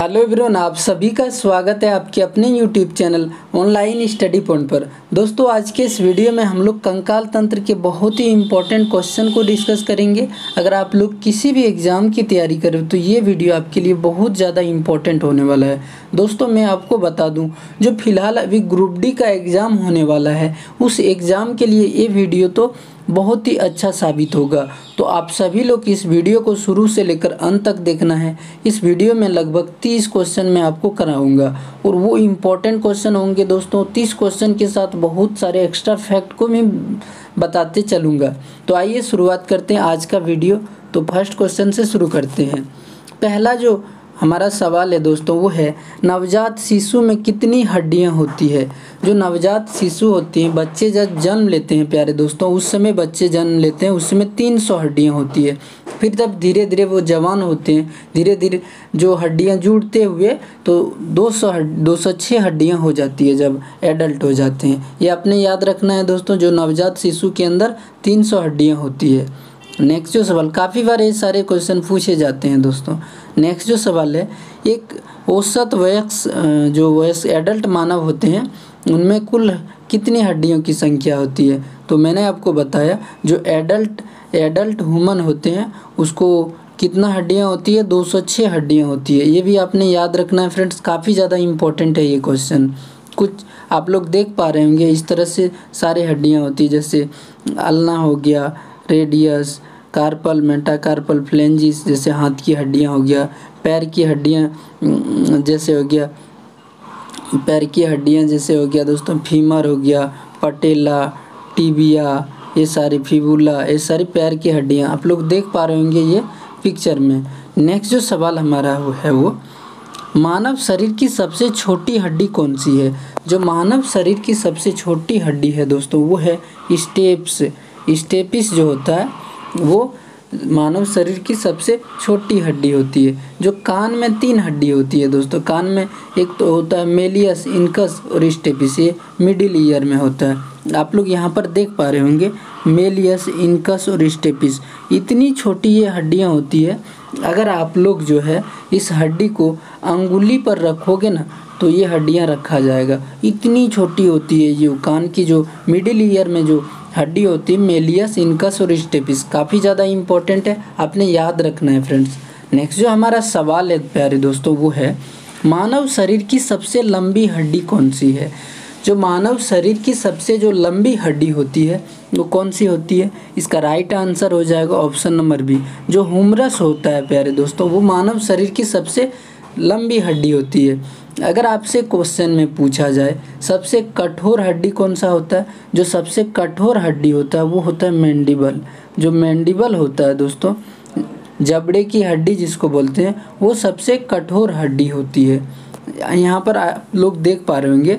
Hello everyone, आप सभी का स्वागत है आपके अपने YouTube channel online study point पर। दोस्तों, आज के इस वीडियो में हम लोग कंकाल तंत्र के बहुत ही इम्पोर्टेंट क्वेश्चन को डिस्कस करेंगे। अगर आप लोग किसी भी एग्ज़ाम की तैयारी करें तो ये वीडियो आपके लिए बहुत ज़्यादा इम्पोर्टेंट होने वाला है। दोस्तों, मैं आपको बता दूँ, जो फिलहाल अभी ग्रुप डी का एग्ज़ाम होने वाला है उस एग्ज़ाम के लिए ये वीडियो तो बहुत ही अच्छा साबित होगा। तो आप सभी लोग इस वीडियो को शुरू से लेकर अंत तक देखना है। इस वीडियो में लगभग 30 क्वेश्चन मैं आपको कराऊंगा और वो इम्पोर्टेंट क्वेश्चन होंगे। दोस्तों, 30 क्वेश्चन के साथ बहुत सारे एक्स्ट्रा फैक्ट को मैं बताते चलूँगा। तो आइए शुरुआत करते हैं आज का वीडियो। तो फर्स्ट क्वेश्चन से शुरू करते हैं। पहला जो हमारा सवाल है दोस्तों वो है, नवजात शिशु में कितनी हड्डियां होती है। जो नवजात शिशु होती हैं, बच्चे जब जन्म लेते हैं प्यारे दोस्तों, उस समय बच्चे जन्म लेते हैं उस समय 300 हड्डियां होती है। फिर जब धीरे धीरे वो जवान होते हैं, धीरे धीरे जो हड्डियां जुड़ते हुए तो 206 हड्डियां हो जाती है जब एडल्ट हो जाते हैं। ये आपने याद रखना है दोस्तों, जो नवजात शिशु के अंदर 300 हड्डियाँ होती है। नेक्स्ट जो सवाल, काफ़ी बार ये सारे क्वेश्चन पूछे जाते हैं दोस्तों। नेक्स्ट जो सवाल है, एक औसत वयस्क एडल्ट मानव होते हैं उनमें कुल कितनी हड्डियों की संख्या होती है। तो मैंने आपको बताया, जो एडल्ट ह्यूमन होते हैं उसको कितना हड्डियां होती है, 206 हड्डियां होती है। ये भी आपने याद रखना है फ्रेंड्स, काफ़ी ज़्यादा इम्पोर्टेंट है ये क्वेश्चन। कुछ आप लोग देख पा रहे होंगे इस तरह से सारे हड्डियां होती है, जैसे अल्ना हो गया, रेडियस, कार्पल, मेटाकार्पल, फ्लेंजिस जैसे हाथ की हड्डियां हो गया, पैर की हड्डियां जैसे हो गया, पैर की हड्डियां जैसे हो गया दोस्तों फीमर हो गया, पटेला, टिबिया, ये सारी फिबुला, ये सारी पैर की हड्डियां आप लोग देख पा रहे होंगे ये पिक्चर में। नेक्स्ट जो सवाल हमारा वो मानव शरीर की सबसे छोटी हड्डी कौन सी है। जो मानव शरीर की सबसे छोटी हड्डी है दोस्तों वो है स्टेपिस जो होता है वो मानव शरीर की सबसे छोटी हड्डी होती है। जो कान में 3 हड्डी होती है दोस्तों, कान में एक तो होता है मेलियस, इनकस और स्टेपिस, ये मिडिल ईयर में होता है। आप लोग यहाँ पर देख पा रहे होंगे मेलियस, इनकस और स्टेपिस, इतनी छोटी ये हड्डियाँ होती है। अगर आप लोग जो है इस हड्डी को अंगुली पर रखोगे ना तो ये हड्डियाँ रखा जाएगा, इतनी छोटी होती है। ये कान की जो मिडिल ईयर में जो हड्डी होती है मेलियस, इनकस और स्टेपिस, काफ़ी ज़्यादा इंपॉर्टेंट है, आपने याद रखना है फ्रेंड्स। नेक्स्ट जो हमारा सवाल है प्यारे दोस्तों वो है, मानव शरीर की सबसे लंबी हड्डी कौन सी है। जो मानव शरीर की सबसे जो लंबी हड्डी होती है वो कौन सी होती है। इसका राइट आंसर हो जाएगा ऑप्शन नंबर बी, जो ह्यूमरस होता है प्यारे दोस्तों, वो मानव शरीर की सबसे लंबी हड्डी होती है। अगर आपसे क्वेश्चन में पूछा जाए सबसे कठोर हड्डी कौन सा होता है, जो सबसे कठोर हड्डी होता है वो होता है मैंडिबल। जो मैंडिबल होता है दोस्तों, जबड़े की हड्डी जिसको बोलते हैं, वो सबसे कठोर हड्डी होती है। यहाँ पर आप लोग देख पा रहे होंगे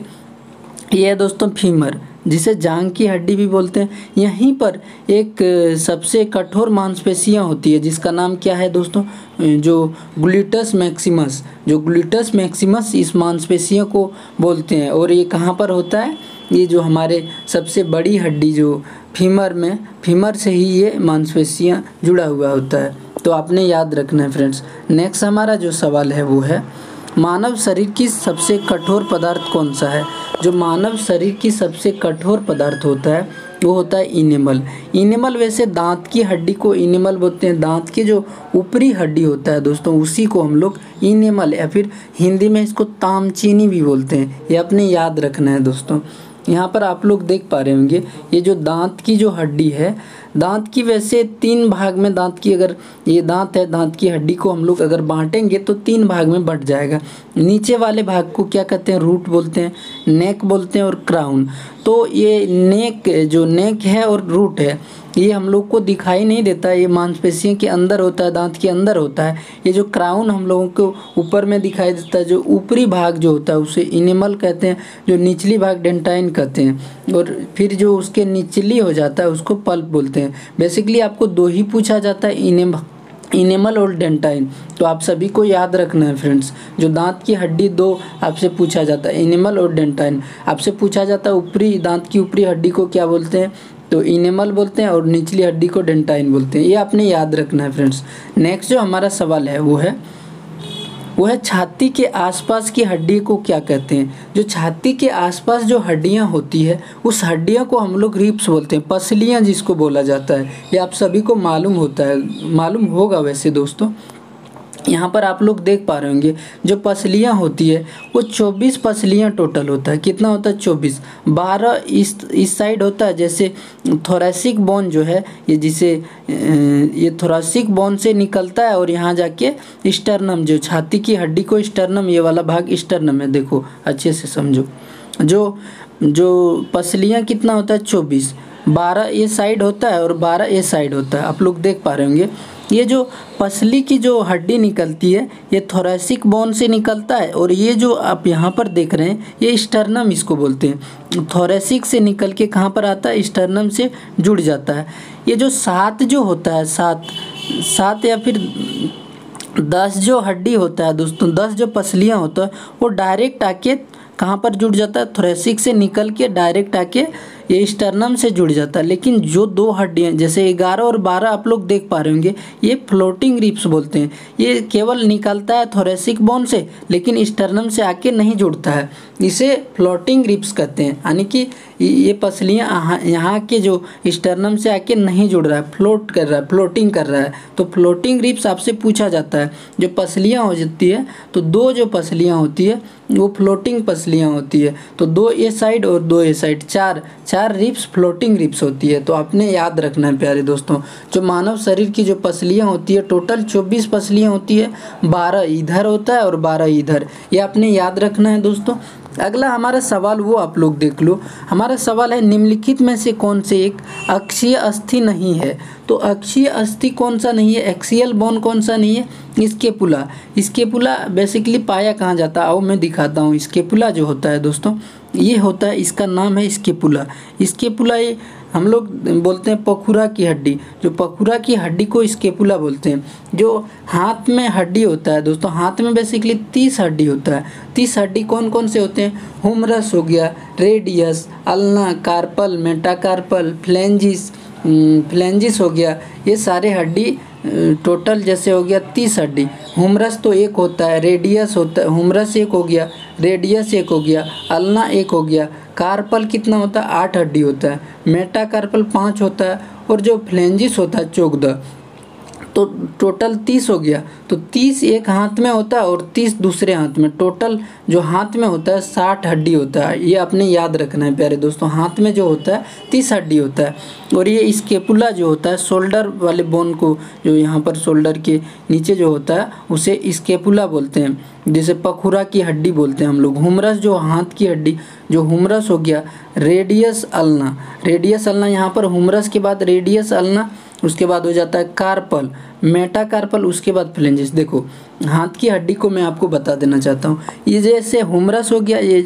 ये है दोस्तों फीमर, जिसे जांघ की हड्डी भी बोलते हैं। यहीं पर एक सबसे कठोर मांसपेशियां होती है जिसका नाम क्या है दोस्तों, जो ग्लूटस मैक्सिमस। जो ग्लूटस मैक्सिमस इस मांसपेशियों को बोलते हैं। और ये कहाँ पर होता है, ये जो हमारे सबसे बड़ी हड्डी जो फीमर से ही ये मांसपेशियां जुड़ा हुआ होता है। तो आपने याद रखना है फ्रेंड्स। नेक्स्ट हमारा जो सवाल है वो है, मानव शरीर की सबसे कठोर पदार्थ कौन सा है। जो मानव शरीर की सबसे कठोर पदार्थ होता है वो होता है इनेमल। इनेमल वैसे दांत की हड्डी को इनेमल बोलते हैं, दांत की जो ऊपरी हड्डी होता है दोस्तों उसी को हम लोग इनेमल या फिर हिंदी में इसको तामचीनी भी बोलते हैं। ये अपने याद रखना है दोस्तों। यहाँ पर आप लोग देख पा रहे होंगे ये जो दांत की जो हड्डी है, दांत की वैसे 3 भाग में, दांत की अगर ये दांत है, दांत की हड्डी को हम लोग अगर बांटेंगे तो 3 भाग में बंट जाएगा। नीचे वाले भाग को क्या कहते हैं, रूट बोलते हैं, नेक बोलते हैं और क्राउन। तो ये नेक है और रूट है, ये हम लोग को दिखाई नहीं देता, ये मांसपेशियों के अंदर होता है, दांत के अंदर होता है। ये जो क्राउन हम लोगों को ऊपर में दिखाई देता है, जो ऊपरी भाग जो होता है उसे इनेमल कहते हैं, जो निचली भाग डेंटाइन कहते हैं, और फिर जो उसके निचली हो जाता है उसको पल्प बोलते हैं। बेसिकली आपको 2 ही पूछा जाता है, इनेमल और डेंटाइन। तो आप सभी को याद रखना है फ्रेंड्स, जो दांत की हड्डी 2 आपसे पूछा जाता है, इनेमल और डेंटाइन। आपसे पूछा जाता है ऊपरी दांत की ऊपरी हड्डी को क्या बोलते हैं, तो इनेमल बोलते हैं, और निचली हड्डी को डेंटाइन बोलते हैं। ये आपने याद रखना है फ्रेंड्स। नेक्स्ट जो हमारा सवाल है वो है, वो है छाती के आसपास की हड्डी को क्या कहते हैं। जो छाती के आसपास जो हड्डियां होती है उस हड्डियों को हम लोग रिब्स बोलते हैं, पसलियां जिसको बोला जाता है। ये आप सभी को मालूम होता है, मालूम होगा वैसे दोस्तों। यहाँ पर आप लोग देख पा रहे होंगे जो पसलियाँ होती है वो 24 पसलियाँ टोटल होता है। कितना होता है? 24। 12 इस साइड होता है, जैसे थोरेसिक बोन जो है ये जिसे ये थोरेसिक बोन से निकलता है और यहाँ जाके स्टर्नम, जो छाती की हड्डी को स्टर्नम, ये वाला भाग स्टर्नम है। देखो अच्छे से समझो। जो पसलियाँ कितना होता है? 24। 12 ये साइड होता है और 12 ये साइड होता है। आप लोग देख पा रहे होंगे ये जो पसली की जो हड्डी निकलती है ये थोरेसिक बोन से निकलता है और ये जो आप यहाँ पर देख रहे हैं ये स्टर्नम इसको बोलते हैं। थोरेसिक से निकल के कहाँ पर आता है? स्टर्नम से जुड़ जाता है। ये जो 7 जो होता है, 7 या फिर 10 जो हड्डी होता है दोस्तों, 10 जो पसलियाँ होता है वो डायरेक्ट आके कहाँ पर जुड़ जाता है? थोरेसिक से निकल के डायरेक्ट आके ये स्टर्नम से जुड़ जाता है। लेकिन जो 2 हड्डियाँ जैसे 11 और 12 आप लोग देख पा रहे होंगे ये फ्लोटिंग रिब्स बोलते हैं। ये केवल निकलता है थोरेसिक बोन से लेकिन स्टर्नम से आके नहीं जुड़ता है, इसे फ्लोटिंग रिब्स कहते हैं। यानी कि ये पसलियाँ यहाँ के जो स्टर्नम से आके नहीं जुड़ रहा है, फ्लोट कर रहा है, फ्लोटिंग कर रहा है। तो फ्लोटिंग रिब्स आपसे पूछा जाता है। जो पसलियाँ हो जाती है तो 2 जो पसलियाँ होती है वो फ्लोटिंग पसलियाँ होती है। तो 2 ये साइड और 2 ये साइड, 4 रिब्स फ्लोटिंग रिब्स होती है। तो आपने याद रखना है प्यारे दोस्तों, जो मानव शरीर की जो पसलियाँ होती है टोटल 24 पसलियाँ होती है, 12 इधर होता है और 12 इधर। ये आपने याद रखना है दोस्तों। अगला हमारा सवाल वो आप लोग देख लो। हमारा सवाल है निम्नलिखित में से कौन से एक अक्षीय अस्थि नहीं है। तो अक्षीय अस्थि कौन सा नहीं है? एक्सियल बोन कौन सा नहीं है? स्केपुला। स्केपुला बेसिकली पाया कहाँ जाता है? आओ मैं दिखाता हूँ। स्केपुला जो होता है दोस्तों ये होता है, इसका नाम है स्केपुला। स्केपुला ये हम लोग बोलते हैं पखुरा की हड्डी। जो पखुरा की हड्डी को स्केपुला बोलते हैं। जो हाथ में हड्डी होता है दोस्तों, हाथ में बेसिकली 30 हड्डी होता है। 30 हड्डी कौन कौन से होते हैं? हुमरस हो गया, रेडियस, अल्ना, कार्पल, मेटाकार्पल, फ्लेंजिस हो गया। ये सारे हड्डी टोटल जैसे हो गया 30 हड्डी। हुमरस तो एक होता है, रेडियस होता है, हुमरस एक हो गया, रेडियस एक हो गया, अल्ना एक हो गया। कार्पल कितना होता है? 8 हड्डी होता है। मेटाकार्पल 5 होता है और जो फ्लेंजिस होता है 14। तो टोटल 30 हो गया। तो 30 एक हाथ में होता है और 30 दूसरे हाथ में। टोटल जो हाथ में होता है 60 हड्डी होता है। ये आपने याद रखना है प्यारे दोस्तों। हाथ में जो होता है 30 हड्डी होता है। और ये स्केपुला जो होता है शोल्डर वाले बोन को, जो यहाँ पर शोल्डर के नीचे जो होता है उसे स्केपुला बोलते हैं, जैसे पखुरा की हड्डी बोलते हैं हम लोग। हुमरस जो हाथ की हड्डी, जो हुमरस हो गया, रेडियस अल्ना। रेडियस अल्ना यहाँ पर हुमरस के बाद रेडियस अल्ना, उसके बाद हो जाता है कार्पल, मेटाकार्पल, उसके बाद फ्लेंजिस। देखो हाथ की हड्डी को मैं आपको बता देना चाहता हूँ। ये जैसे हुमरस हो गया, ये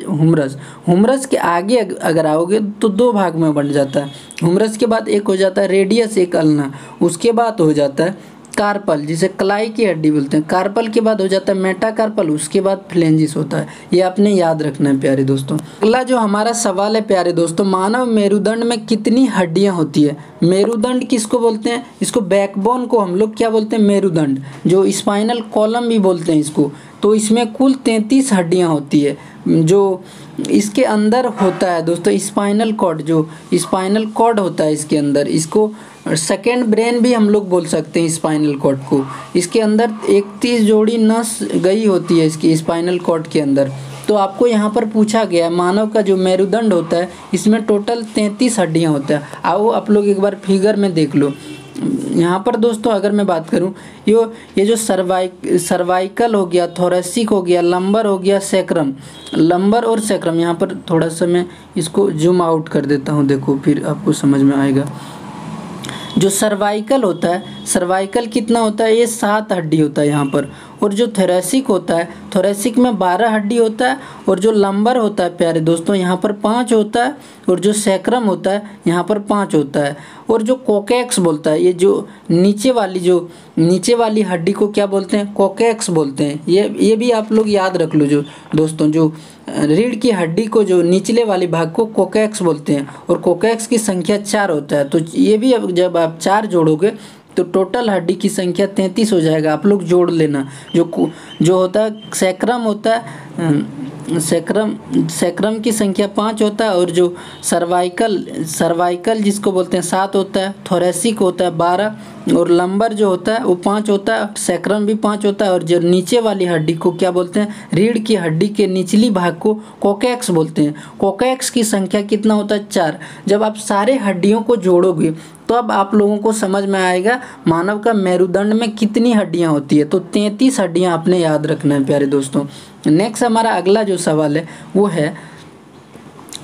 हुमरस के आगे अगर आओगे तो 2 भाग में बन जाता है। हुमरस के बाद एक हो जाता है रेडियस, एक अल्ना, उसके बाद हो जाता है कार्पल जिसे कलाई की हड्डी बोलते हैं। कार्पल के बाद हो जाता है मेटाकार्पल, उसके बाद फ्लेंजिस होता है। ये आपने याद रखना है प्यारे दोस्तों। अगला जो हमारा सवाल है प्यारे दोस्तों, मानव मेरुदंड में कितनी हड्डियां होती है? मेरुदंड किसको बोलते हैं? इसको बैकबोन को हम लोग क्या बोलते हैं? मेरुदंड। जो स्पाइनल कॉलम भी बोलते हैं इसको। तो इसमें कुल 33 हड्डियाँ होती है। जो इसके अंदर होता है दोस्तों स्पाइनल कॉर्ड, जो स्पाइनल कॉर्ड होता है इसके अंदर, इसको सेकेंड ब्रेन भी हम लोग बोल सकते हैं स्पाइनल कॉर्ड को। इसके अंदर 31 जोड़ी नस गई होती है इसकी स्पाइनल कॉर्ड के अंदर। तो आपको यहाँ पर पूछा गया है मानव का जो मेरुदंड होता है इसमें टोटल 33 हड्डियाँ होता है। आओ आप लोग एक बार फिगर में देख लो। यहाँ पर दोस्तों अगर मैं बात करूँ, ये जो सर्वाइकल हो गया, थोरेसिक हो गया, लंबर हो गया, सैक्रम, लंबर और सैक्रम, यहाँ पर थोड़ा सा मैं इसको जूम आउट कर देता हूँ, देखो फिर आपको समझ में आएगा। जो सर्वाइकल होता है, सर्वाइकल कितना होता है? ये 7 हड्डी होता है यहाँ पर। और जो थोरेसिक होता है, थोरेसिक में 12 हड्डी होता है। और जो लंबर होता है प्यारे दोस्तों यहाँ पर 5 होता है। और जो सैक्रम होता है यहाँ पर 5 होता है। और जो कोकेक्स बोलता है, ये जो नीचे वाली हड्डी को क्या बोलते हैं? कोकेक्स बोलते हैं। ये भी आप लोग याद रख लो जो दोस्तों, जो रीढ़ की हड्डी को जो निचले वाले भाग को कोकेक्स बोलते हैं। और कोकेक्स की संख्या 4 होता है। तो ये भी जब आप 4 जोड़ोगे तो टोटल हड्डी की संख्या 33 हो जाएगा। आप लोग जोड़ लेना। जो होता है सैक्रम होता है, सैक्रम की संख्या 5 होता है, और जो सर्वाइकल जिसको बोलते हैं 7 होता है, थोरेसिक होता है 12, और लंबर जो होता है वो 5 होता है, सैक्रम भी 5 होता है, और जो नीचे वाली हड्डी को क्या बोलते हैं, रीढ़ की हड्डी के निचली भाग को कोकैक्स बोलते हैं। कोकैक्स की संख्या कितना होता है, 4। जब आप सारे हड्डियों को जोड़ोगे तो अब आप लोगों को समझ में आएगा मानव का मेरुदंड में कितनी हड्डियां होती है। तो 33 हड्डियां आपने याद रखना है प्यारे दोस्तों। नेक्स्ट हमारा अगला जो सवाल है वो है,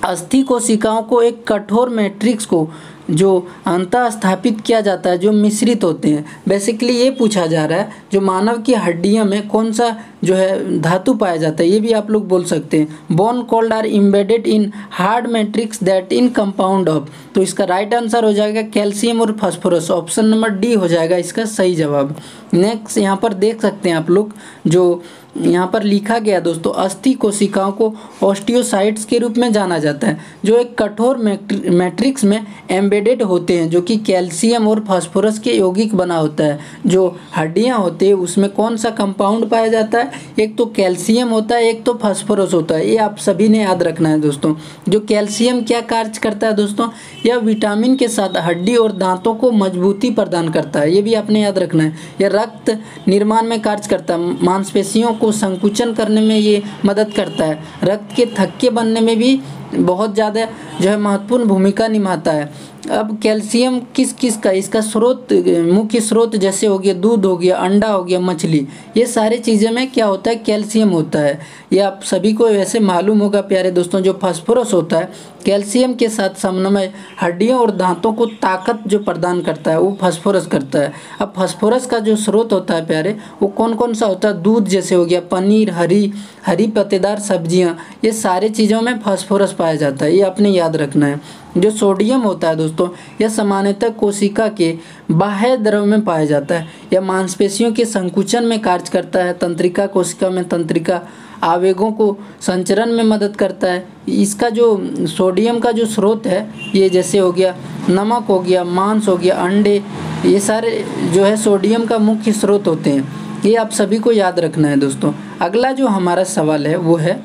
अस्थि कोशिकाओं को एक कठोर मैट्रिक्स को जो अंतः स्थापित किया जाता है, जो मिश्रित होते हैं। बेसिकली ये पूछा जा रहा है जो मानव की हड्डियों में कौन सा जो है धातु पाया जाता है, ये भी आप लोग बोल सकते हैं। Bone cold are embedded in hard matrix that in compound of. तो इसका राइट आंसर हो जाएगा कैल्शियम और फास्फोरस। ऑप्शन नंबर डी हो जाएगा इसका सही जवाब। नेक्स्ट यहाँ पर देख सकते हैं आप लोग, जो यहाँ पर लिखा गया दोस्तों, अस्थि कोशिकाओं को ऑस्टियोसाइट्स के रूप में जाना जाता है, जो एक कठोर मैट्रिक्स में एम्बेडेड होते हैं, जो कि कैल्शियम और फास्फोरस के यौगिक बना होता है। जो हड्डियाँ होती है उसमें कौन सा कंपाउंड पाया जाता है, एक तो कैल्शियम होता है, एक तो फास्फोरस होता है। ये आप सभी ने याद रखना है दोस्तों। जो कैल्शियम क्या कार्य करता है दोस्तों, यह विटामिन के साथ हड्डी और दांतों को मजबूती प्रदान करता है, ये भी आपने याद रखना है। यह रक्त निर्माण में कार्य करता है, मांसपेशियों को संकुचन करने में ये मदद करता है, रक्त के थक्के बनने में भी बहुत ज़्यादा जो है महत्वपूर्ण भूमिका निभाता है। अब कैल्शियम किस का इसका स्रोत, मुख्य स्रोत जैसे हो गया दूध हो गया, अंडा हो गया, मछली, ये सारी चीज़ों में क्या होता है, कैल्शियम होता है। ये आप सभी को वैसे मालूम होगा प्यारे दोस्तों। जो फास्फोरस होता है कैल्शियम के साथ समन्वय हड्डियों और दांतों को ताकत जो प्रदान करता है वो फास्फोरस करता है। अब फास्फोरस का जो स्रोत होता है प्यारे, वो कौन कौन सा होता है, दूध जैसे हो गया, पनीर, हरी पत्तेदार सब्जियाँ, ये सारी चीज़ों में फास्फोरस पाया जाता है, ये आपने याद रखना है। जो सोडियम होता है दोस्तों, यह सामान्यतः कोशिका के बाह्य द्रव में पाया जाता है। यह मांसपेशियों के संकुचन में कार्य करता है, तंत्रिका कोशिका में तंत्रिका आवेगों को संचरण में मदद करता है। इसका जो सोडियम का जो स्रोत है, ये जैसे हो गया नमक हो गया, मांस हो गया, अंडे, ये सारे जो है सोडियम का मुख्य स्रोत होते हैं। ये आप सभी को याद रखना है दोस्तों। अगला जो हमारा सवाल है वो है,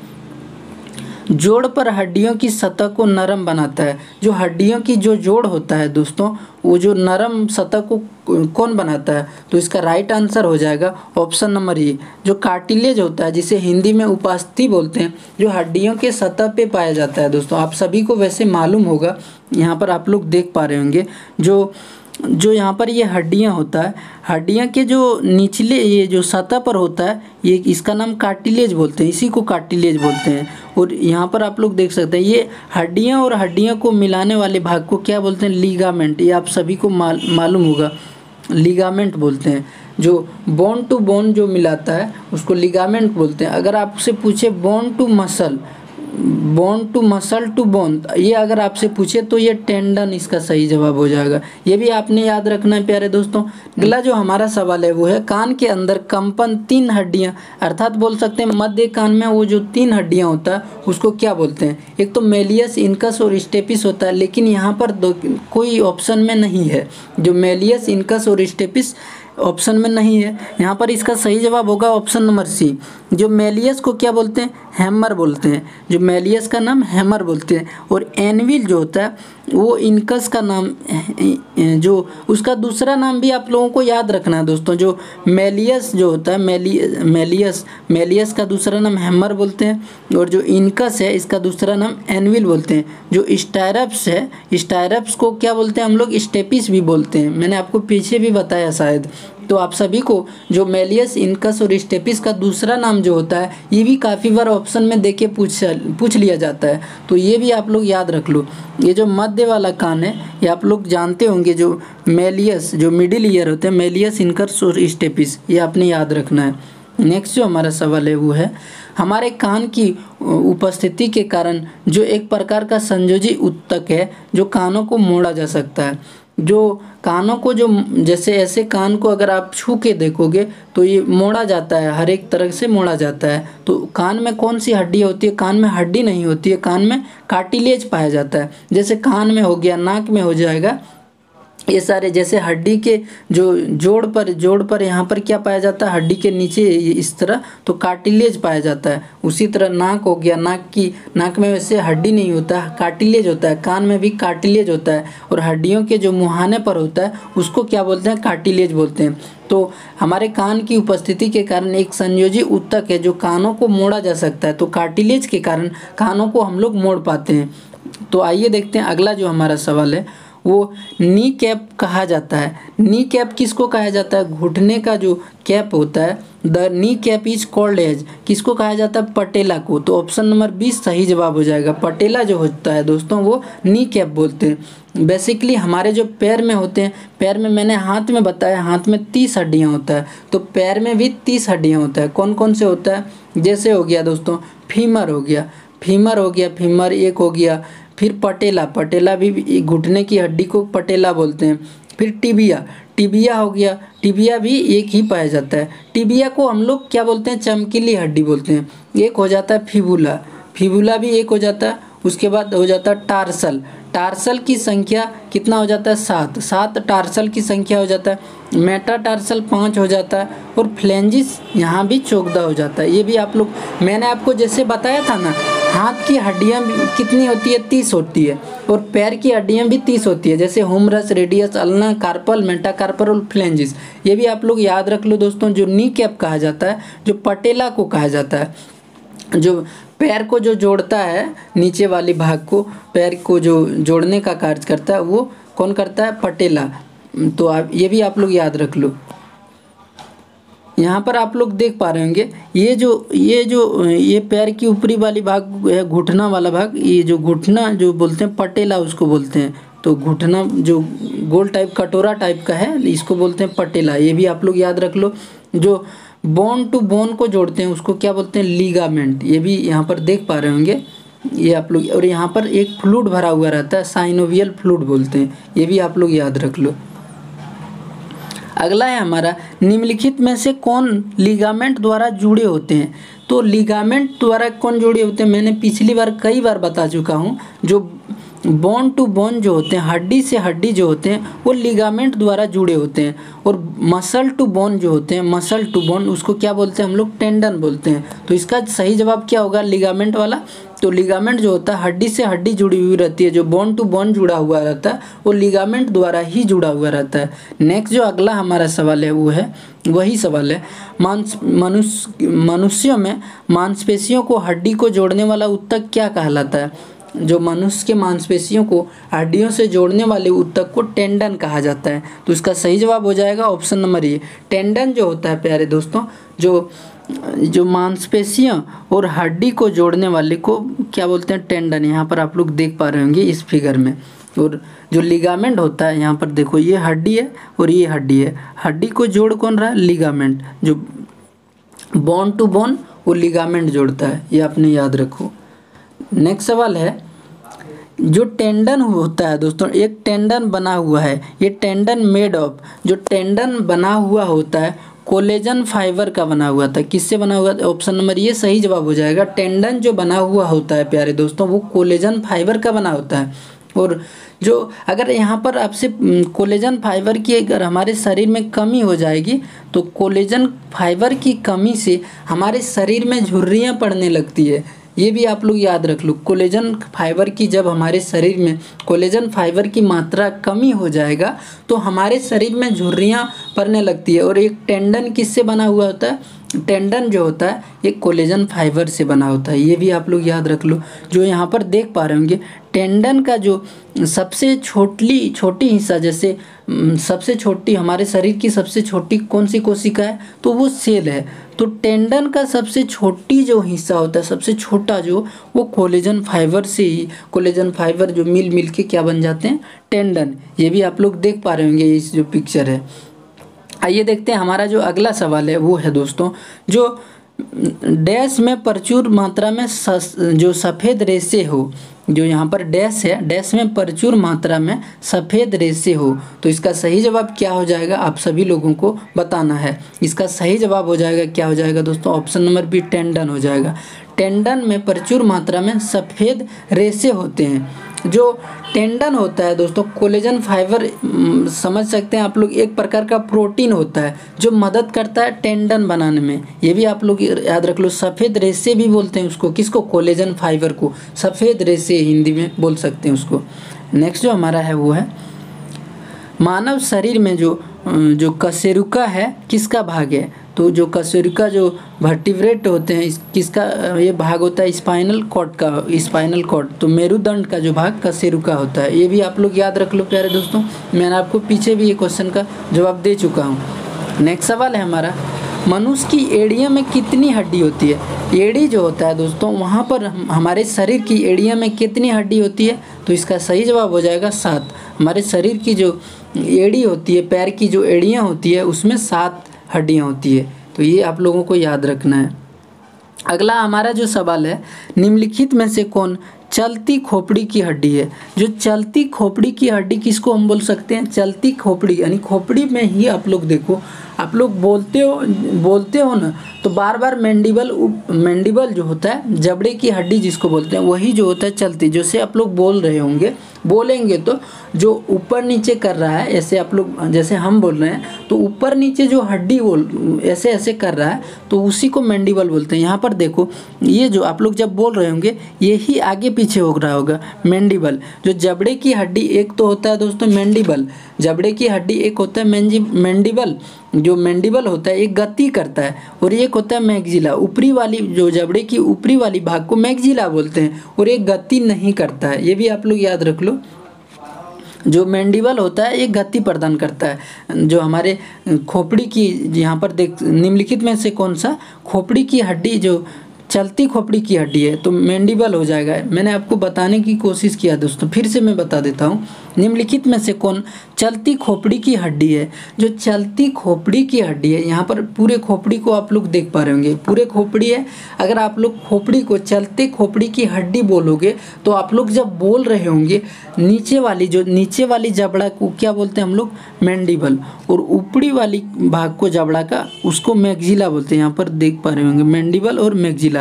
जोड़ पर हड्डियों की सतह को नरम बनाता है। जो हड्डियों की जो जोड़ होता है दोस्तों, वो जो नरम सतह को कौन बनाता है, तो इसका राइट आंसर हो जाएगा ऑप्शन नंबर ए, जो कार्टिलेज होता है, जिसे हिंदी में उपास्थि बोलते हैं, जो हड्डियों के सतह पे पाया जाता है दोस्तों। आप सभी को वैसे मालूम होगा, यहाँ पर आप लोग देख पा रहे होंगे, जो यहाँ पर ये हड्डियाँ होता है, हड्डियाँ के जो निचले ये जो सतह पर होता है, ये इसका नाम कार्टिलेज बोलते हैं, इसी को कार्टिलेज बोलते हैं। और यहाँ पर आप लोग देख सकते हैं, ये हड्डियाँ और हड्डियाँ को मिलाने वाले भाग को क्या बोलते हैं, लिगामेंट। ये आप सभी को मालूम होगा, लिगामेंट बोलते हैं। जो बोन टू बोन जो मिलाता है उसको लिगामेंट बोलते हैं। अगर आपसे पूछे bone to muscle to bone, ये अगर आपसे पूछे तो ये टेंडन इसका सही जवाब हो जाएगा। ये भी आपने याद रखना है प्यारे दोस्तों। अगला जो हमारा सवाल है वो है, कान के अंदर कंपन 3 हड्डियां, अर्थात बोल सकते हैं मध्य कान में वो जो 3 हड्डियां होता है उसको क्या बोलते हैं। एक तो मेलियस, इनकस और स्टेपिस होता है, लेकिन यहाँ पर कोई ऑप्शन में नहीं है। जो मेलियस, इनकस और स्टेपिस ऑप्शन में नहीं है, यहाँ पर इसका सही जवाब होगा ऑप्शन नंबर सी। जो मेलियस को क्या बोलते हैं, हैमर बोलते हैं। जो मेलियस का नाम हैमर बोलते हैं। और एनविल जो होता है वो इनकस का नाम, जो उसका दूसरा नाम भी आप लोगों को याद रखना है दोस्तों। जो मेलियस जो होता है, मेलियस का दूसरा नाम हैमर बोलते हैं, और जो इनकस है इसका दूसरा नाम एनविल बोलते हैं। जो स्टायरप्स है, स्टायरप्स को क्या बोलते हैं हम लोग, स्टेपिस भी बोलते हैं। मैंने आपको पीछे भी बताया शायद। तो आप सभी को जो मेलियस, इनकस और स्टेपिस का दूसरा नाम जो होता है, ये भी काफ़ी बार ऑप्शन में देके पूछ लिया जाता है, तो ये भी आप लोग याद रख लो। ये जो मध्य वाला कान है, ये आप लोग जानते होंगे, जो मेलियस, जो मिडिल ईयर होते हैं, मेलियस, इनकस और स्टेपिस, ये आपने याद रखना है। नेक्स्ट जो हमारा सवाल है वो है, हमारे कान की उपस्थिति के कारण जो एक प्रकार का संयोजी ऊतक है, जो कानों को मोड़ा जा सकता है। जो कानों को जो जैसे ऐसे कान को अगर आप छू के देखोगे तो ये मोड़ा जाता है, हर एक तरह से मोड़ा जाता है। तो कान में कौन सी हड्डी होती है, कान में हड्डी नहीं होती है, कान में कार्टिलेज पाया जाता है। जैसे कान में हो गया, नाक में हो जाएगा ये सारे जैसे हड्डी के जो जोड़ पर यहाँ पर क्या पाया जाता है, हड्डी के नीचे इस तरह तो कार्टिलेज पाया जाता है। उसी तरह नाक हो गया, नाक में वैसे हड्डी नहीं होता है, कार्टिलेज होता है। कान में भी कार्टिलेज होता है और हड्डियों के जो मुहाने पर होता है उसको क्या बोलते हैं, कार्टिलेज बोलते हैं। तो हमारे कान की उपस्थिति के कारण एक संयोजी ऊतक है जो कानों को मोड़ा जा सकता है, तो कार्टिलेज के कारण कानों को हम लोग मोड़ पाते हैं। तो आइए देखते हैं अगला जो हमारा सवाल है वो नी कैप कहा जाता है। नी कैप किसको कहा जाता है, घुटने का जो कैप होता है, the knee cap is called as, किसको कहा जाता है, पटेला को। तो ऑप्शन नंबर 20 सही जवाब हो जाएगा। पटेला जो होता है दोस्तों वो नी कैप बोलते हैं। बेसिकली हमारे जो पैर में होते हैं, पैर में मैंने हाथ में बताया, हाथ में 30 हड्डियाँ होता है, तो पैर में भी 30 हड्डियाँ होता है। कौन कौन से होता है, जैसे हो गया दोस्तों फीमर हो गया, फीमर एक हो गया। फिर पटेला भी घुटने की हड्डी को पटेला बोलते हैं। फिर टिबिया हो गया, टिबिया भी एक ही पाया जाता है। टिबिया को हम लोग क्या बोलते हैं, चमकीली हड्डी बोलते हैं। एक हो जाता है फिबुला भी एक हो जाता है। उसके बाद हो जाता है टार्सल की संख्या कितना हो जाता है, 7 टार्सल की संख्या हो जाता है। मेटाटार्सल 5 हो जाता है और फ्लेंजिस यहाँ भी 14 हो जाता है। ये भी आप लोग, मैंने आपको जैसे बताया था ना, हाथ की हड्डियाँ कितनी होती है, 30 होती है और पैर की हड्डियाँ भी 30 होती है, जैसे humerus, radius, ulna, carpal, metacarpal और फ्लेंजिस। ये भी आप लोग याद रख लो दोस्तों। जो नी कैप कहा जाता है, जो पटेला को कहा जाता है, जो पैर को जो जोड़ता है, नीचे वाली भाग को, पैर को जो जोड़ने का कार्य करता है, वो कौन करता है, पटेला। तो आप ये भी आप लोग याद रख लो। यहाँ पर आप लोग देख पा रहे होंगे ये पैर की ऊपरी वाली भाग है, घुटना वाला भाग, ये जो घुटना जो बोलते हैं पटेला उसको बोलते हैं। तो घुटना जो गोल टाइप कटोरा टाइप का है इसको बोलते हैं पटेला। ये भी आप लोग याद रख लो। जो बोन टू बोन को जोड़ते हैं उसको क्या बोलते हैं, लीगामेंट। ये भी यहाँ पर देख पा रहे होंगे ये आप लोग। और यहाँ पर एक फ्लूइड भरा हुआ रहता है, साइनोवियल फ्लूइड बोलते हैं। ये भी आप लोग याद रख लो। अगला है हमारा, निम्नलिखित में से कौन लिगामेंट द्वारा जुड़े होते हैं। तो लिगामेंट द्वारा कौन जुड़े होते हैं, मैंने पिछली बार कई बार बता चुका हूँ। जो बोन टू बोन जो होते हैं, हड्डी से हड्डी जो होते हैं, वो लिगामेंट द्वारा जुड़े होते हैं। और मसल टू बोन जो होते हैं, मसल टू बोन उसको क्या बोलते हैं हम लोग, टेंडन बोलते हैं। तो इसका सही जवाब क्या होगा, लिगामेंट वाला। तो लिगामेंट जो होता है हड्डी से हड्डी जुड़ी हुई रहती है, जो बोन टू बोन जुड़ा हुआ रहता है वो लिगामेंट द्वारा ही जुड़ा हुआ रहता है। नेक्स्ट जो अगला हमारा सवाल है वो है, वही सवाल है, मनुष्यों में मांसपेशियों को हड्डी को जोड़ने वाला ऊतक क्या कहलाता है। जो मनुष्य के मांसपेशियों को हड्डियों से जोड़ने वाले ऊतक को टेंडन कहा जाता है। तो इसका सही जवाब हो जाएगा ऑप्शन नंबर ए। टेंडन जो होता है प्यारे दोस्तों, जो मांसपेशियां और हड्डी को जोड़ने वाले को क्या बोलते हैं, टेंडन। यहाँ पर आप लोग देख पा रहे होंगे इस फिगर में। और जो लिगामेंट होता है, यहाँ पर देखो ये हड्डी है और ये हड्डी है, हड्डी को जोड़ कौन रहा है, लिगामेंट। जो बोन टू बोन वो लिगामेंट जोड़ता है, ये आपने याद रखो। नेक्स्ट सवाल है, जो टेंडन होता है दोस्तों, एक टेंडन बना हुआ है, ये टेंडन मेड ऑफ, जो टेंडन बना हुआ होता है कोलेजन फाइबर का बना हुआ था। किससे बना हुआ था, ऑप्शन नंबर ये सही जवाब हो जाएगा। टेंडन जो बना हुआ होता है प्यारे दोस्तों, वो कोलेजन फाइबर का बना होता है। और जो अगर यहाँ पर आपसे कोलेजन फाइबर की अगर हमारे शरीर में कमी हो जाएगी, तो कोलेजन फाइबर की कमी से हमारे शरीर में झुर्रियाँ पड़ने लगती है। ये भी आप लोग याद रख लो। कोलेजन फाइबर की जब हमारे शरीर में कोलेजन फाइबर की मात्रा कमी हो जाएगा तो हमारे शरीर में झुर्रियाँ पड़ने लगती है। और एक टेंडन किससे बना हुआ होता है, टेंडन जो होता है ये कोलेजन फाइबर से बना होता है। ये भी आप लोग याद रख लो। जो यहाँ पर देख पा रहे होंगे, टेंडन का जो सबसे छोटी हिस्सा, जैसे सबसे छोटी हमारे शरीर की सबसे छोटी कौन सी कोशिका है, तो वो सेल है। तो टेंडन का सबसे छोटी जो हिस्सा होता है, सबसे छोटा जो, वो कोलेजन फाइबर से ही, कोलेजन फाइबर जो मिल के क्या बन जाते हैं, टेंडन। ये भी आप लोग देख पा रहे होंगे इस जो पिक्चर है। आइए देखते हैं हमारा जो अगला सवाल है वो है दोस्तों, जो डैश में प्रचुर मात्रा में जो सफ़ेद रेशे हो, जो यहाँ पर डैश है, डैश में प्रचुर मात्रा में सफ़ेद रेशे हो। तो इसका सही जवाब क्या हो जाएगा, आप सभी लोगों को बताना है। इसका सही जवाब हो जाएगा, क्या हो जाएगा दोस्तों, ऑप्शन नंबर बी टेंडन हो जाएगा। टेंडन में प्रचुर मात्रा में सफ़ेद रेशे होते हैं। जो टेंडन होता है दोस्तों, कोलेजन फाइबर समझ सकते हैं आप लोग, एक प्रकार का प्रोटीन होता है जो मदद करता है टेंडन बनाने में। ये भी आप लोग याद रख लो। सफ़ेद रेशे भी बोलते हैं उसको, किसको, कोलेजन फाइबर को सफ़ेद रेशे हिंदी में बोल सकते हैं उसको। नेक्स्ट जो हमारा है वो है मानव शरीर में जो कशेरुका है किसका भाग है। तो जो कशेरुका जो वर्टिब्रेट होते हैं किसका ये भाग होता है, स्पाइनल कॉर्ड का, स्पाइनल कॉर्ड। तो मेरुदंड का जो भाग कशेरुका होता है। ये भी आप लोग याद रख लो प्यारे दोस्तों, मैंने आपको पीछे भी ये क्वेश्चन का जवाब दे चुका हूँ। नेक्स्ट सवाल है हमारा, मनुष्य की एड़ियों में कितनी हड्डी होती है। एड़ी जो होता है दोस्तों, वहाँ पर हमारे शरीर की एड़ियों में कितनी हड्डी होती है। तो इसका सही जवाब हो जाएगा 7। हमारे शरीर की जो एड़ी होती है, पैर की जो एड़ियाँ होती है, उसमें 7 हड्डियाँ होती है। तो ये आप लोगों को याद रखना है। अगला हमारा जो सवाल है, निम्नलिखित में से कौन चलती खोपड़ी की हड्डी है। जो चलती खोपड़ी की हड्डी किसको हम बोल सकते हैं, चलती खोपड़ी, यानी खोपड़ी में ही आप लोग देखो, आप लोग बोलते हो ना, तो बार बार मैंडिबल जो होता है, जबड़े की हड्डी जिसको बोलते हैं, वही जो होता है चलती। जैसे आप लोग बोल रहे होंगे, बोलेंगे तो जो ऊपर नीचे कर रहा है, ऐसे आप लोग, जैसे हम बोल रहे हैं तो ऊपर नीचे जो हड्डी ऐसे ऐसे कर रहा है, तो उसी को मैंडिबल बोलते हैं। यहाँ पर देखो, ये जो आप लोग जब बोल रहे होंगे, यही आगे पीछे हो रहा होगा मैंडिबल। जो जबड़े की हड्डी एक तो होता है दोस्तों मैंडिबल, जबड़े की हड्डी एक होता है मैंडिबल। जो मैंडिबल होता है एक गति करता है, और एक होता है मैग्जिला। ऊपरी वाली जो जबड़े की ऊपरी वाली भाग को मैग्जिला बोलते हैं, और एक गति नहीं करता है। ये भी आप लोग याद रख लो। जो मैंडिबल होता है एक गति प्रदान करता है। जो हमारे खोपड़ी की, यहाँ पर देख, निम्नलिखित में से कौन सा खोपड़ी की हड्डी जो चलती खोपड़ी की हड्डी है, तो मैंडिबल हो जाएगा। मैंने आपको बताने की कोशिश किया दोस्तों, फिर से मैं बता देता हूँ। निम्नलिखित में से कौन चलती खोपड़ी की हड्डी है। जो चलती खोपड़ी की हड्डी है, यहाँ पर पूरे खोपड़ी को आप लोग देख पा रहे होंगे, पूरे खोपड़ी है। अगर आप लोग खोपड़ी को चलते खोपड़ी की हड्डी बोलोगे, तो आप लोग जब बोल रहे होंगे, नीचे वाली जबड़ा को क्या बोलते हैं हम लोग, मैंडिबल, और ऊपरी वाली भाग को जबड़ा का, उसको मैग्जिला बोलते हैं। यहाँ पर देख पा रहे होंगे मैंडिबल और मैग्जिला।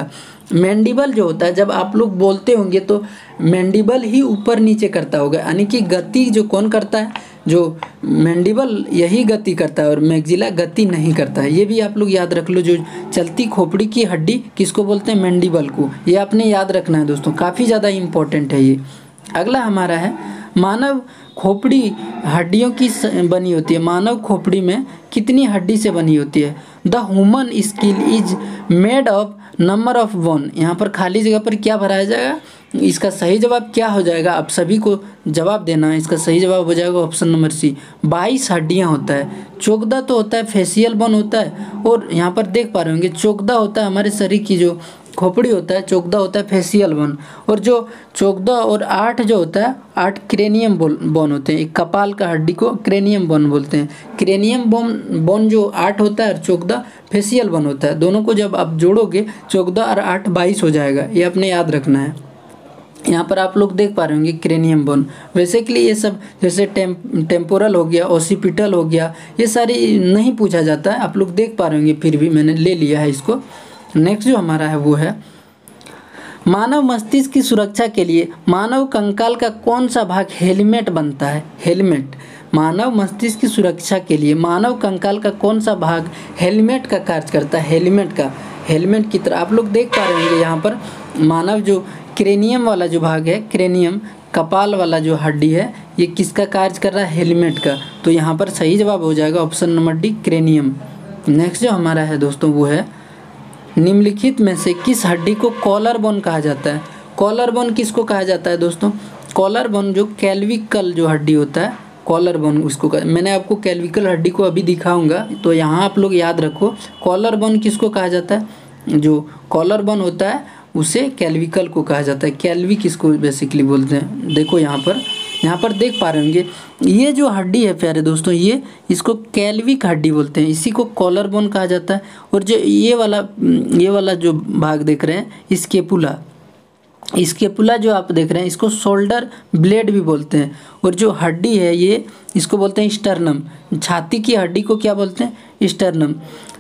मैंडिबल जो होता है, जब आप लोग बोलते होंगे तो मैंडिबल ही ऊपर नीचे करता होगा, यानी कि गति जो कौन करता है, जो मैंडिबल यही गति करता है, और मैग्जिला गति नहीं करता है। ये भी आप लोग याद रख लो। जो चलती खोपड़ी की हड्डी किसको बोलते हैं, मैंडिबल को। ये आपने याद रखना है दोस्तों, काफ़ी ज़्यादा इम्पोर्टेंट है ये। अगला हमारा है, मानव खोपड़ी हड्डियों की बनी होती है। मानव खोपड़ी में कितनी हड्डी से बनी होती है। The human skill is made of number of bone. यहाँ पर खाली जगह पर क्या भराया जाएगा, इसका सही जवाब क्या हो जाएगा, आप सभी को जवाब देना है। इसका सही जवाब हो जाएगा ऑप्शन नंबर सी, 22 हड्डियाँ होता है। चोगदा तो होता है फेशियल बोन होता है, और यहाँ पर देख पा रहे होंगे चोगदा होता है हमारे शरीर की जो खोपड़ी होता है, चोगदा होता है फेशियल बोन। और जो चोगदा और 8 जो होता है, 8 क्रेनियम बोन होते हैं। एक कपाल का हड्डी को क्रेनियम बोन बोलते हैं। क्रेनियम बोन जो 8 होता है, और चोगदा फेशियल बोन होता है। दोनों को जब आप जोड़ोगे, चोगदा और 8 22 हो जाएगा। ये आपने याद रखना है। यहाँ पर आप लोग देख पा रहे होंगे क्रेनियम बोन। वैसे के लिए ये सब जैसे टेम्पोरल हो गया, ओसिपिटल हो गया, ये सारी नहीं पूछा जाता है। आप लोग देख पा रहे होंगे, फिर भी मैंने ले लिया है इसको। नेक्स्ट जो हमारा है वो है, मानव मस्तिष्क की सुरक्षा के लिए मानव कंकाल का कौन सा भाग हेलमेट बनता है। हेलमेट, मानव मस्तिष्क की सुरक्षा के लिए मानव कंकाल का कौन सा भाग हेलमेट का कार्य करता है। हेलमेट की तरह आप लोग देख पा रहे होंगे। यहाँ पर मानव जो क्रेनियम वाला जो भाग है, क्रेनियम कपाल वाला जो हड्डी है, ये किसका कार्य कर रहा है, हेलमेट का। तो यहाँ पर सही जवाब हो जाएगा option number D, cranium. Next जो हमारा है दोस्तों वो है, निम्नलिखित में से किस हड्डी को कॉलर बोन कहा जाता है। कॉलर बोन किसको कहा जाता है दोस्तों, कॉलर बोन जो कैल्विकल जो हड्डी होता है, कॉलर बोन उसको मैंने आपको कैल्विकल हड्डी को अभी दिखाऊंगा, तो यहाँ आप लोग याद रखो कॉलर बोन किसको कहा जाता है। जो कॉलर बोन होता है उसे कैल्विकल को कहा जाता है। कैल्वी किसको बेसिकली बोलते हैं, देखो यहाँ पर देख पा रहे होंगे, ये जो हड्डी है प्यारे दोस्तों, ये इसको कैल्विक हड्डी बोलते हैं, इसी को कॉलर बोन कहा जाता है। और जो ये वाला जो भाग देख रहे हैं, स्केपुला, स्केपुला जो आप देख रहे हैं इसको शोल्डर ब्लेड भी बोलते हैं। और जो हड्डी है ये इसको बोलते हैं स्टर्नम। छाती की हड्डी को क्या बोलते हैं? स्टर्नम।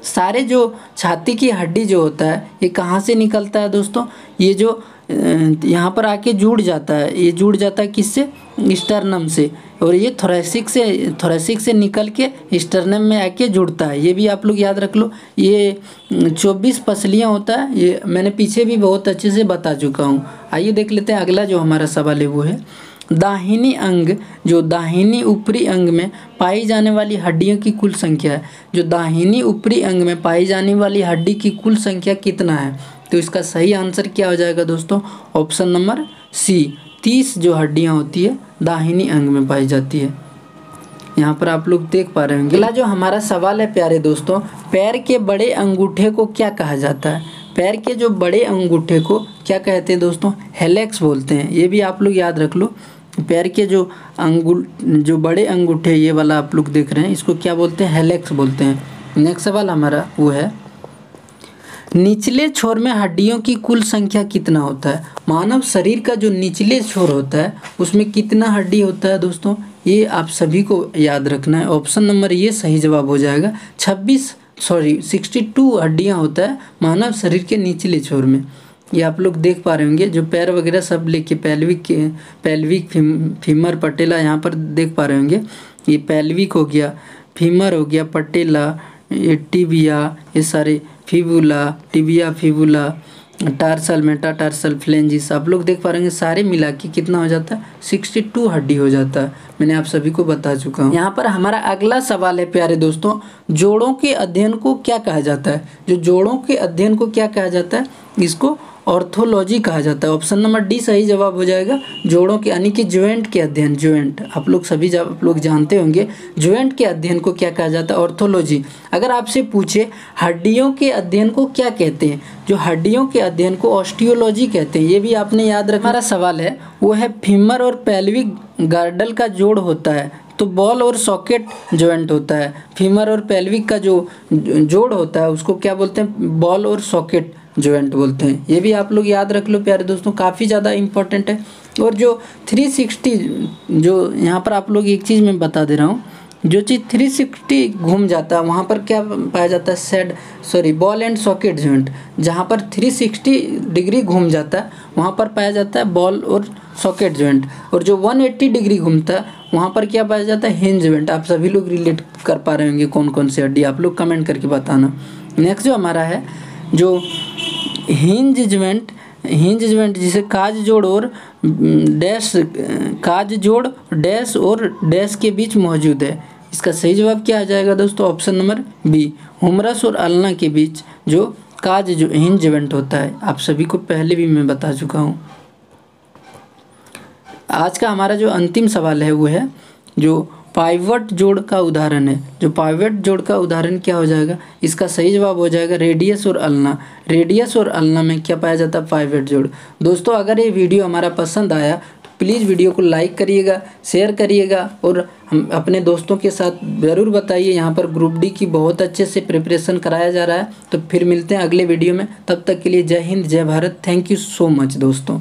सारे जो छाती की हड्डी जो होता है ये कहाँ से निकलता है दोस्तों? ये जो यहाँ पर आके जुड़ जाता है, ये जुड़ जाता है किससे? स्टर्नम से। और ये थोरेसिक से निकल के स्टर्नम में आके जुड़ता है। ये भी आप लोग याद रख लो। ये 24 पसलियाँ होता है, ये मैंने पीछे भी बहुत अच्छे से बता चुका हूँ। आइए देख लेते हैं अगला जो हमारा सवाल है वो है दाहिनी अंग, जो दाहिनी ऊपरी अंग में पाई जाने वाली हड्डियों की कुल संख्या है। जो दाहिनी ऊपरी अंग में पाई जाने वाली हड्डी की कुल संख्या कितना है? तो इसका सही आंसर क्या हो जाएगा दोस्तों? ऑप्शन नंबर सी, 30 जो हड्डियां होती है दाहिनी अंग में पाई जाती है। यहाँ पर आप लोग देख पा रहे होंगे। अगला जो हमारा सवाल है प्यारे दोस्तों, पैर के बड़े अंगूठे को क्या कहा जाता है? पैर के जो बड़े अंगूठे को क्या कहते हैं दोस्तों? हेलेक्स बोलते हैं। ये भी आप लोग याद रख लो। पैर के जो बड़े अंगूठे ये वाला आप लोग देख रहे हैं इसको क्या बोलते हैं? हेलेक्स बोलते हैं। नेक्स्ट सवाल हमारा वो है निचले छोर में हड्डियों की कुल संख्या कितना होता है? मानव शरीर का जो निचले छोर होता है उसमें कितना हड्डी होता है दोस्तों? ये आप सभी को याद रखना है। ऑप्शन नंबर ये सही जवाब हो जाएगा। 62 हड्डियां होता है मानव शरीर के निचले छोर में। ये आप लोग देख पा रहे होंगे। जो पैर वगैरह सब लेके पेल्विक फीमर पटेला यहाँ पर देख पा रहे होंगे। ये पेल्विक हो गया, फीमर हो गया, पटेला, ये टिबिया, ये सारे fibula, tibia, fibula, tarsal, metatarsal, phalanges आप लोग देख पा रहे हैं। सारे मिला के कितना हो जाता है? 62 हड्डी हो जाता है। मैंने आप सभी को बता चुका हूँ। यहाँ पर हमारा अगला सवाल है प्यारे दोस्तों, जोड़ों के अध्ययन को क्या कहा जाता है? जो जोड़ों के अध्ययन को क्या कहा जाता है? इसको ऑर्थोलॉजी कहा जाता है। ऑप्शन नंबर डी सही जवाब हो जाएगा। जोड़ों के यानी कि ज्वाइंट के अध्ययन, ज्वाइंट आप लोग सभी आप लोग जानते होंगे। ज्वाइंट के अध्ययन को क्या कहा जाता है? ऑर्थोलॉजी। अगर आपसे पूछे हड्डियों के अध्ययन को क्या कहते हैं? जो हड्डियों के अध्ययन को ऑस्टियोलॉजी कहते हैं। ये भी आपने याद रखना। हमारा सवाल है वो है फीमर और पेल्विक गार्डल का जोड़ होता है तो बॉल और सॉकेट जॉइंट होता है। फीमर और पेल्विक का जो जोड़ होता है उसको क्या बोलते हैं? बॉल और सॉकेट जॉइंट बोलते हैं। ये भी आप लोग याद रख लो प्यारे दोस्तों, काफ़ी ज़्यादा इंपॉर्टेंट है। और जो 360 जो यहाँ पर आप लोग एक चीज़ मैं बता दे रहा हूँ, जो चीज़ 360 घूम जाता है वहाँ पर क्या पाया जाता है? Ball and socket joint. जहाँ पर 360 डिग्री घूम जाता है वहाँ पर पाया जाता है बॉल और सॉकेट जॉइंट। और जो 180 डिग्री घूमता है वहाँ पर क्या पाया जाता है? Hinge joint. आप सभी लोग रिलेट कर पा रहे होंगे कौन कौन सी हड्डी, आप लोग कमेंट करके बताना। नेक्स्ट जो हमारा है जो हिंज जॉइंट जिसे काज जोड़ और डैश और डैश के बीच मौजूद है। इसका सही जवाब क्या आ जाएगा दोस्तों? ऑप्शन नंबर बी, हुमरस और अल्ना के बीच जो हिंज जॉइंट होता है। आप सभी को पहले भी मैं बता चुका हूँ। आज का हमारा जो अंतिम सवाल है वो है जो पाइवट जोड़ का उदाहरण है। जो पाइवट जोड़ का उदाहरण क्या हो जाएगा? इसका सही जवाब हो जाएगा रेडियस और अल्ना। रेडियस और अल्ना में क्या पाया जाता है? पाइवट जोड़। दोस्तों अगर ये वीडियो हमारा पसंद आया तो प्लीज़ वीडियो को लाइक करिएगा, शेयर करिएगा और हम अपने दोस्तों के साथ ज़रूर बताइए। यहाँ पर ग्रुप डी की बहुत अच्छे से प्रिपरेशन कराया जा रहा है। तो फिर मिलते हैं अगले वीडियो में। तब तक के लिए जय हिंद, जय Bharat. Thank you so much दोस्तों।